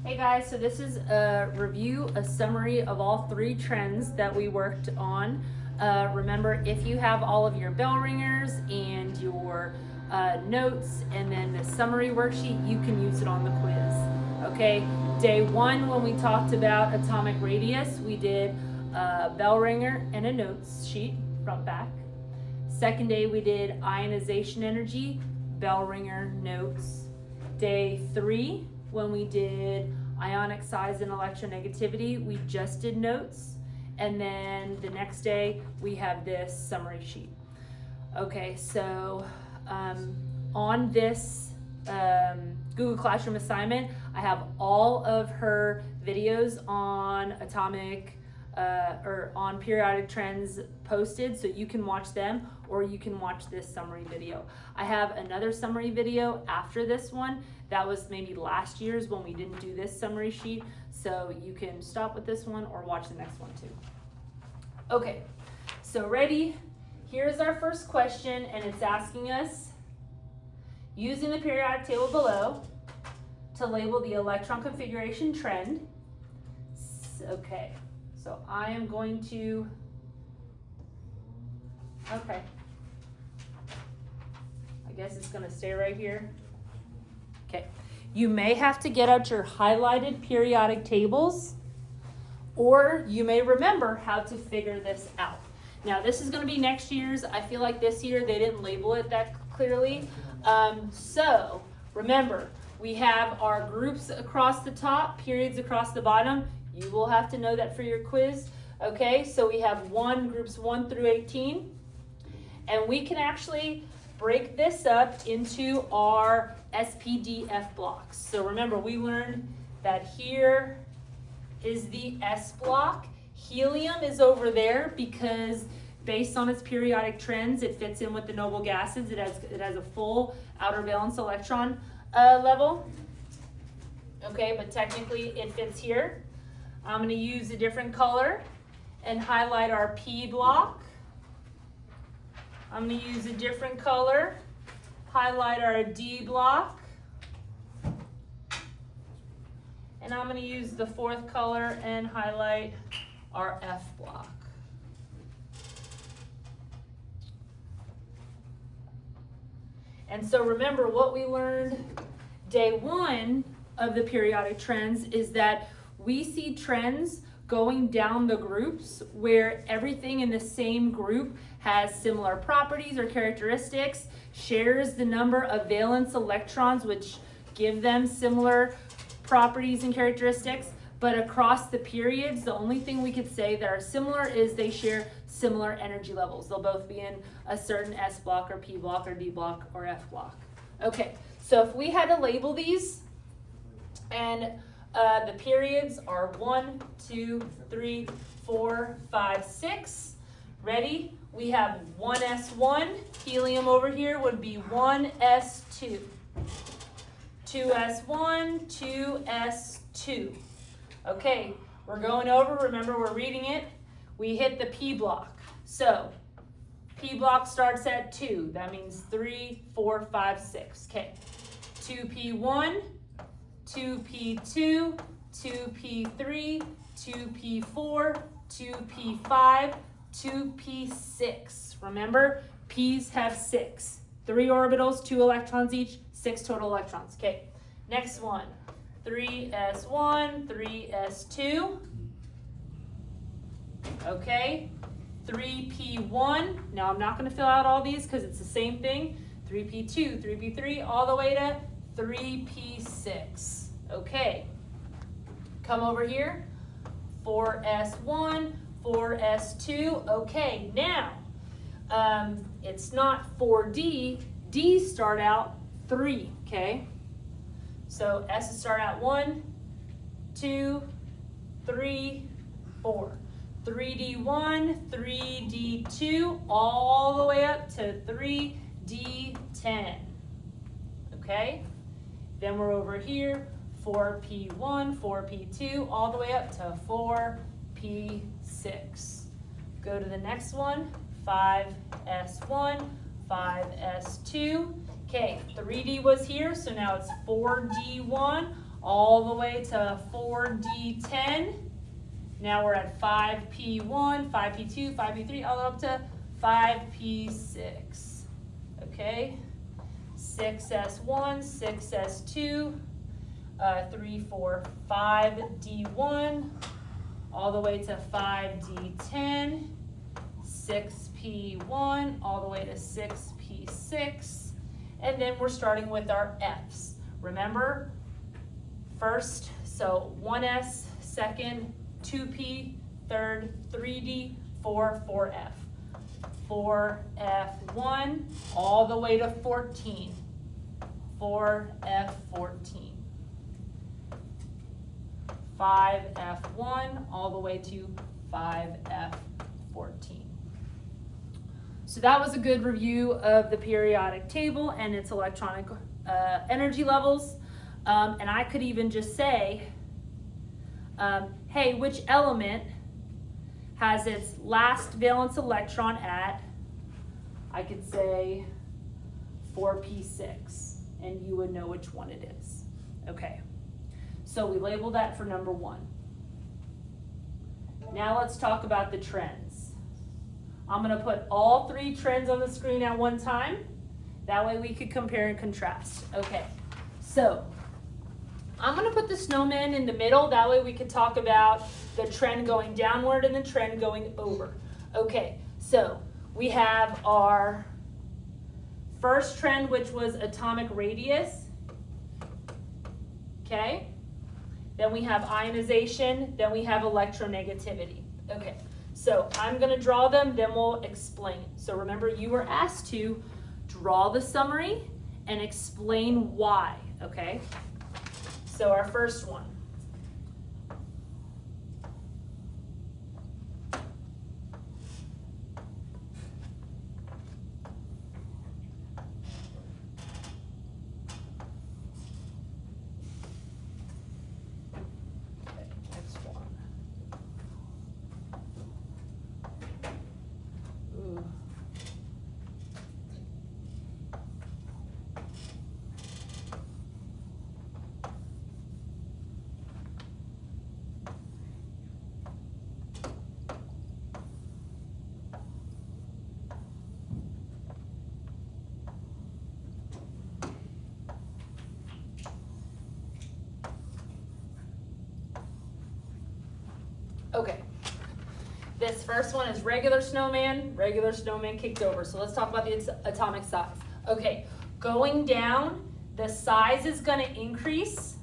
Hey guys, so this is a review, a summary of all three trends that we worked on. Remember, if you have all of your bell ringers and your notes and then the summary worksheet, you can use it on the quiz. Okay, day one, when we talked about atomic radius, we did a bell ringer and a notes sheet, front back. Second day, we did ionization energy, bell ringer, notes. Day three, when we did ionic size and electronegativity, we just did notes. And then the next day, we have this summary sheet. Okay, so on this Google Classroom assignment, I have all of her videos on atomic or on periodic trends posted, so you can watch them or you can watch this summary video. I have another summary video after this one that was maybe last year's when we didn't do this summary sheet, so you can stop with this one or watch the next one too. Okay, so ready? Here's our first question, and it's asking us, using the periodic table below, to label the electron configuration trend. Okay. So I am going to, okay, I guess it's going to stay right here. Okay, you may have to get out your highlighted periodic tables, or you may remember how to figure this out. Now this is going to be next year's. I feel like this year they didn't label it that clearly. So remember, we have our groups across the top, periods across the bottom. You will have to know that for your quiz. Okay, so we have groups 1 through 18. And we can actually break this up into our SPDF blocks. So remember, we learned that here is the S block. Helium is over there because based on its periodic trends, it fits in with the noble gases. It has a full outer valence electron level. Okay, but technically it fits here. I'm going to use a different color and highlight our P block. I'm going to use a different color, highlight our D block. And I'm going to use the fourth color and highlight our F block. And so remember what we learned day one of the periodic trends is that we see trends going down the groups where everything in the same group has similar properties or characteristics, shares the number of valence electrons, which give them similar properties and characteristics. But across the periods, the only thing we could say that are similar is they share similar energy levels. They'll both be in a certain S block or P block or D block or F block. Okay, so if we had to label these, and the periods are 1, 2, 3, 4, 5, 6. Ready? We have 1s1. Helium over here would be 1s2. 2s1, 2s2. Okay, we're going over. Remember, we're reading it. We hit the P block. So P block starts at 2. That means 3, 4, 5, 6. Okay, 2p1. 2p2, 2p3, 2p4, 2p5, 2p6. Remember, P's have 6. 3 orbitals, 2 electrons each, 6 total electrons. Okay, next one. 3s1, 3s2. Okay, 3p1. Now I'm not going to fill out all these because it's the same thing. 3p2, 3p3, all the way to 3p6. Okay, come over here, 4s1, 4s2. Okay, now, it's not 4d. D's start out 3, okay? So S's start out 1, 2, 3, 4. 3d1, 3d2, all the way up to 3d10. Okay? Then we're over here, 4p1, 4p2, all the way up to 4p6. Go to the next one, 5s1, 5s2. Okay, 3d was here, so now it's 4d1 all the way to 4D10. Now we're at 5P1, 5P2, 5P3, all up to 5P6. Okay, 6S1, 6S2, 3, 4, 5D1, all the way to 5D10, 6P1, all the way to 6P6, and then we're starting with our Fs. Remember, first, so 1S, second, 2P, third, 3D, 4, 4F. 4F1, all the way to 14. 4F14. 5F1, all the way to 5F14. So that was a good review of the periodic table and its electronic energy levels. And I could even just say, hey, which element has its last valence electron at, I could say 4p6, and you would know which one it is. Okay, so we label that for number 1. Now let's talk about the trends. I'm gonna put all 3 trends on the screen at one time. That way we could compare and contrast. Okay, so I'm gonna put the snowman in the middle. That way we could talk about the trend going downward and the trend going over. Okay, so we have our first trend, which was atomic radius. Okay, then we have ionization, then we have electronegativity. Okay, so I'm gonna draw them, then we'll explain. So remember, you were asked to draw the summary and explain why, okay? So our first one. Okay, next one. Ooh. Okay, this first one is regular snowman kicked over. So let's talk about the atomic size. Okay, going down, the size is gonna increase.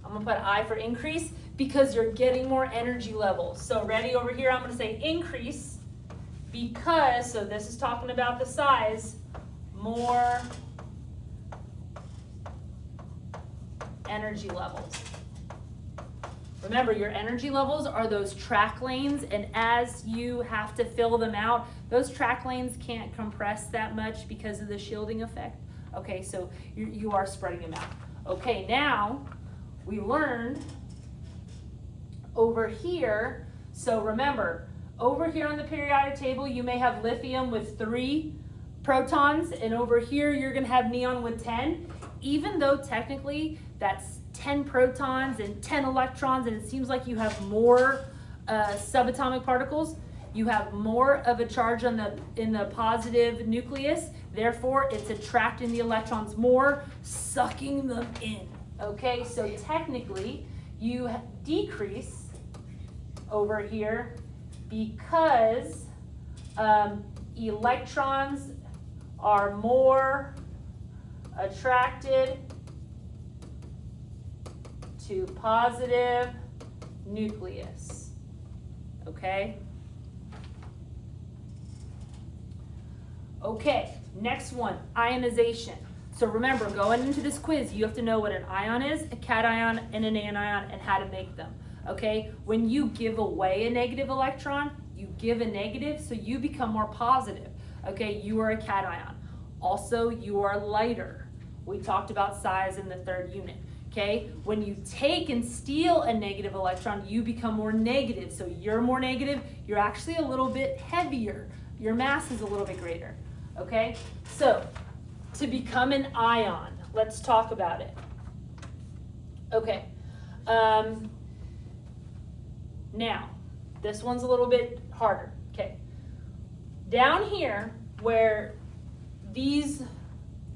I'm gonna put I for increase because you're getting more energy levels. So ready over here, I'm gonna say increase because, so this is talking about the size, more energy levels. Remember, your energy levels are those track lanes, and as you have to fill them out, those track lanes can't compress that much because of the shielding effect. Okay, so you are spreading them out. Okay, now we learned over here, so remember, over here on the periodic table, you may have lithium with 3 protons, and over here you're gonna have neon with 10, even though technically that's 10 protons and 10 electrons, and it seems like you have more subatomic particles. You have more of a charge in the positive nucleus, therefore it's attracting the electrons more, sucking them in. Okay, so technically you decrease over here because electrons are more attracted to positive nucleus, okay? Okay, next one, ionization. So remember, going into this quiz, you have to know what an ion is, a cation, and an anion, and how to make them, okay? When you give away a negative electron, you give a negative, so you become more positive, okay? You are a cation. Also, you are lighter. We talked about size in the 3rd unit. Okay, when you take and steal a negative electron, you become more negative. So you're more negative, you're actually a little bit heavier. Your mass is a little bit greater. Okay, so to become an ion, let's talk about it. Okay. Now, this one's a little bit harder. Okay. Down here, where these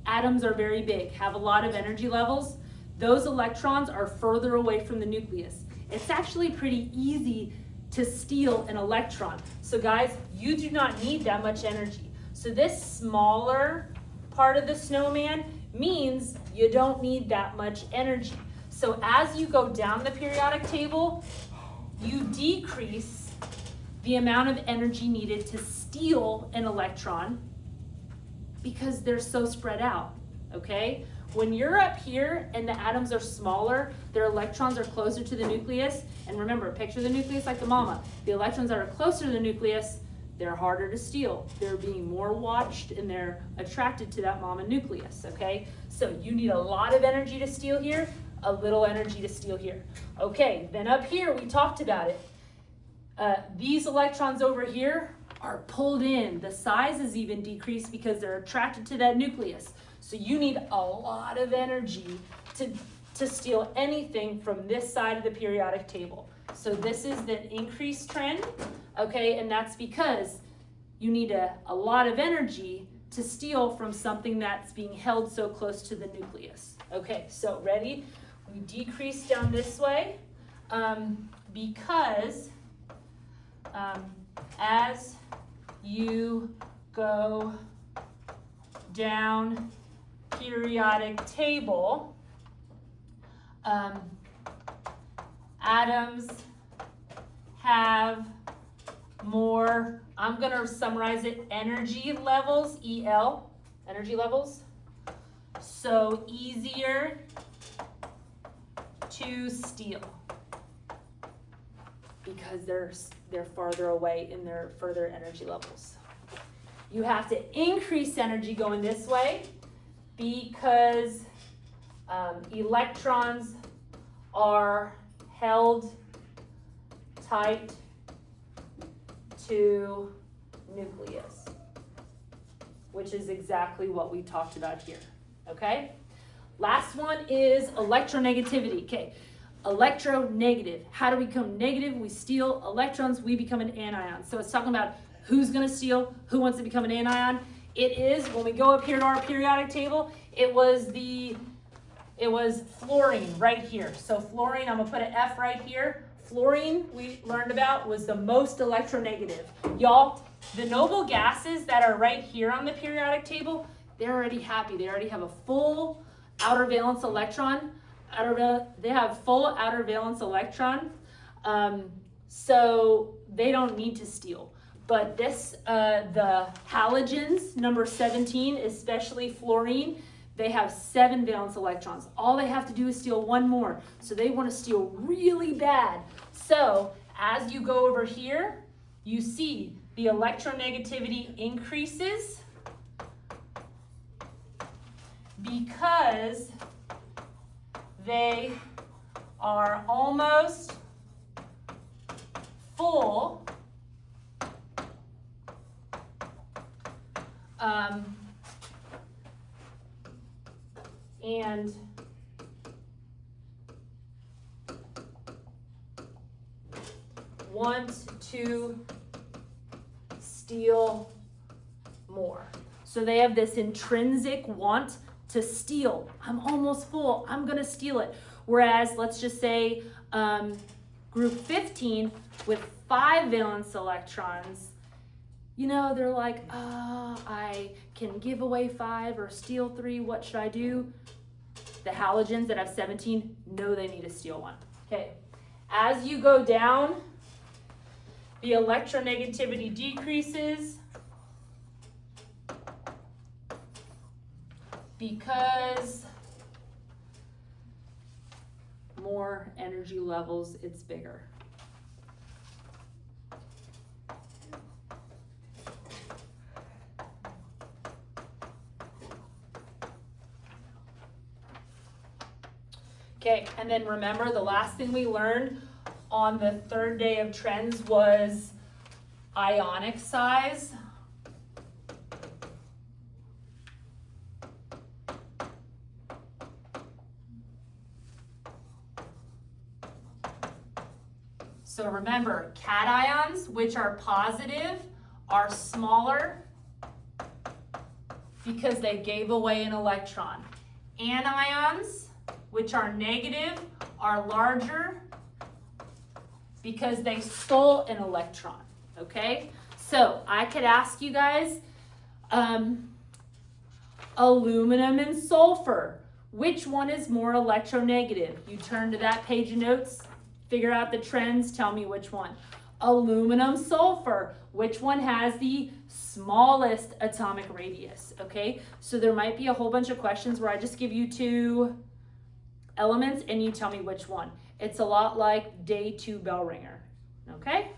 atoms are very big, have a lot of energy levels, those electrons are further away from the nucleus. It's actually pretty easy to steal an electron. So guys, you do not need that much energy. So this smaller part of the snowman means you don't need that much energy. So as you go down the periodic table, you decrease the amount of energy needed to steal an electron because they're so spread out, okay? When you're up here and the atoms are smaller, their electrons are closer to the nucleus, and remember, picture the nucleus like the mama. The electrons that are closer to the nucleus, they're harder to steal. They're being more watched and they're attracted to that mama nucleus, okay? So you need a lot of energy to steal here, a little energy to steal here. Okay, then up here, we talked about it. These electrons over here are pulled in. The size is even decreased because they're attracted to that nucleus. So you need a lot of energy to steal anything from this side of the periodic table. So this is the increased trend, okay? And that's because you need a lot of energy to steal from something that's being held so close to the nucleus. Okay, so ready? We decrease down this way because as you go down periodic table, atoms have more, I'm going to summarize it, energy levels, EL, energy levels. So easier to steal because they're farther away in their further energy levels. You have to increase energy going this way because electrons are held tight to nucleus, which is exactly what we talked about here, okay? Last one is electronegativity, okay? Electronegative. How do we become negative? We steal electrons, we become an anion. So it's talking about who's gonna steal, who wants to become an anion. It is, when we go up here to our periodic table, it was fluorine right here. So fluorine, I'm gonna put an F right here. Fluorine, we learned about, was the most electronegative. Y'all, the noble gases that are right here on the periodic table, they're already happy. They already have a full outer valence electron. They have full outer valence electron. So they don't need to steal. But this, the halogens, number 17, especially fluorine, they have 7 valence electrons. All they have to do is steal one more. So they want to steal really bad. So as you go over here, you see the electronegativity increases because they are almost full and want to steal more. So they have this intrinsic want to steal. I'm almost full, I'm gonna steal it. Whereas, let's just say group 15 with 5 valence electrons, you know, they're like, I can give away 5 or steal 3, what should I do? The halogens that have 17 know they need to steal 1. Okay, as you go down, the electronegativity decreases because more energy levels, it's bigger. Okay, and then remember the last thing we learned on the third day of trends was ionic size. So remember, cations, which are positive, are smaller because they gave away an electron. Anions, which are negative, are larger because they stole an electron, okay? So I could ask you guys, aluminum and sulfur, which one is more electronegative? You turn to that page of notes, figure out the trends, tell me which one. Aluminum, sulfur, which one has the smallest atomic radius, okay? So there might be a whole bunch of questions where I just give you two elements and you tell me which one. It's a lot like day 2 bell ringer, okay?